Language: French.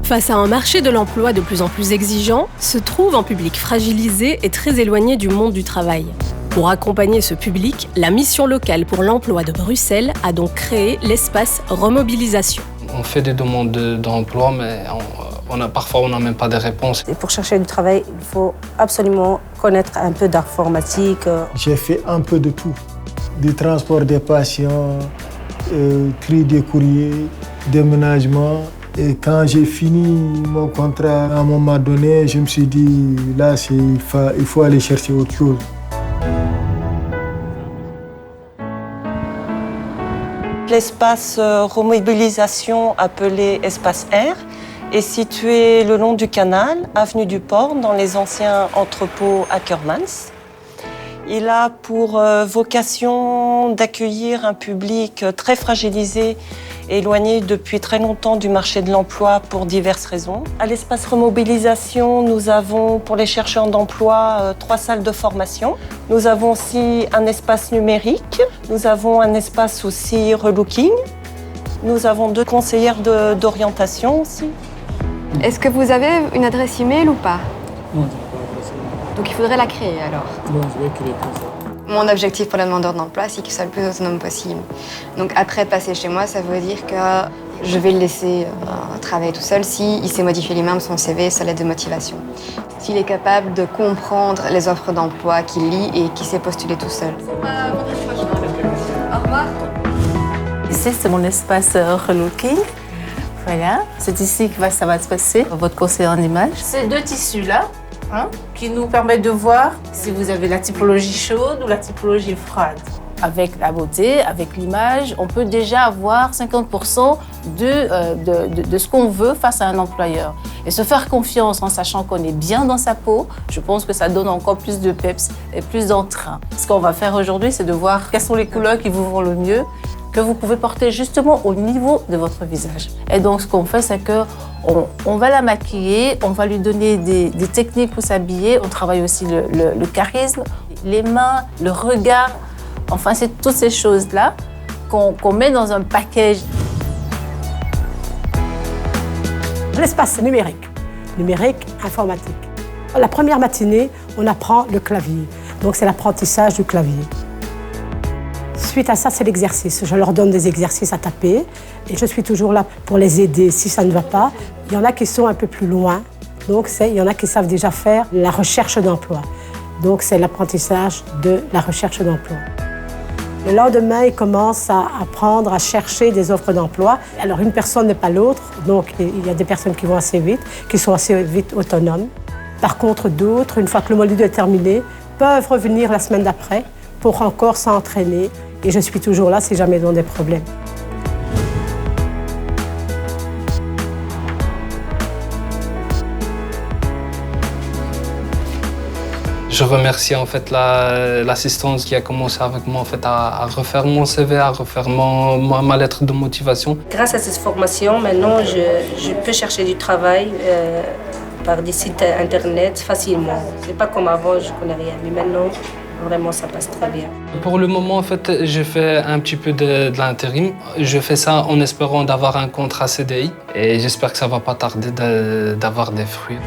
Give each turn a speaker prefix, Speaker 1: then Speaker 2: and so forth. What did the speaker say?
Speaker 1: Face à un marché de l'emploi de plus en plus exigeant, se trouve un public fragilisé et très éloigné du monde du travail. Pour accompagner ce public, la mission locale pour l'emploi de Bruxelles a donc créé l'espace Remobilisation.
Speaker 2: On fait des demandes d'emploi, mais parfois on n'a même pas de réponses.
Speaker 3: Et pour chercher du travail, il faut absolument connaître un peu d'informatique.
Speaker 4: J'ai fait un peu de tout. Du transport des patients, tri des courriers, déménagement. Et quand j'ai fini mon contrat, à un moment donné, je me suis dit, là, il faut aller chercher autre chose.
Speaker 3: L'espace Remobilisation, appelé Espace R, est situé le long du canal, avenue du Port, dans les anciens entrepôts Ackermans. Il a pour vocation d'accueillir un public très fragilisé, éloigné depuis très longtemps du marché de l'emploi pour diverses raisons. À l'espace Remobilisation, nous avons pour les chercheurs d'emploi 3 salles de formation. Nous avons aussi un espace numérique. Nous avons un espace aussi relooking. Nous avons 2 conseillères d'orientation aussi.
Speaker 5: Est-ce que vous avez une adresse email ou pas?
Speaker 4: Non, je n'ai pas d'adresse email.
Speaker 5: Donc il faudrait la créer alors?
Speaker 4: Non, je vais créer tout ça.
Speaker 5: Mon objectif pour le demandeur d'emploi, c'est qu'il soit le plus autonome possible. Donc après passer chez moi, ça veut dire que je vais le laisser travailler tout seul s'il sait modifier lui-même son CV, sa lettre de motivation. S'il est capable de comprendre les offres d'emploi qu'il lit et qu'il sait postuler tout seul. Au revoir.
Speaker 6: Ici, c'est mon espace relooking. Voilà, c'est ici que ça va se passer, votre conseiller en image. Ces 2 tissus-là, qui nous permettent de voir si vous avez la typologie chaude ou la typologie froide. Avec la beauté, avec l'image, on peut déjà avoir 50% de ce qu'on veut face à un employeur. Et se faire confiance en sachant qu'on est bien dans sa peau, je pense que ça donne encore plus de peps et plus d'entrain. Ce qu'on va faire aujourd'hui, c'est de voir quelles sont les couleurs qui vous vont le mieux, que vous pouvez porter justement au niveau de votre visage. Et donc, ce qu'on fait, c'est qu'on va la maquiller, on va lui donner des techniques pour s'habiller. On travaille aussi le charisme, les mains, le regard. Enfin, c'est toutes ces choses-là qu'on met dans un package.
Speaker 7: L'espace numérique, informatique. La première matinée, on apprend le clavier. Donc, c'est l'apprentissage du clavier. Suite à ça, c'est l'exercice. Je leur donne des exercices à taper et je suis toujours là pour les aider si ça ne va pas. Il y en a qui sont un peu plus loin, donc il y en a qui savent déjà faire la recherche d'emploi. Donc c'est l'apprentissage de la recherche d'emploi. Le lendemain, ils commencent à apprendre à chercher des offres d'emploi. Alors une personne n'est pas l'autre, donc il y a des personnes qui vont assez vite, qui sont assez vite autonomes. Par contre, d'autres, une fois que le module est terminé, peuvent revenir la semaine d'après pour encore s'entraîner. Et je suis toujours là si jamais ils ont des problèmes.
Speaker 2: Je remercie en fait l'assistance qui a commencé avec moi en fait à refaire mon CV, à refaire ma lettre de motivation.
Speaker 3: Grâce à cette formation, maintenant, je peux chercher du travail par des sites internet facilement. C'est pas comme avant, je connais rien, mais maintenant, vraiment, ça passe très bien.
Speaker 2: Pour le moment, en fait, je fais un petit peu de l'intérim. Je fais ça en espérant d'avoir un contrat CDI et j'espère que ça va pas tarder d'avoir des fruits.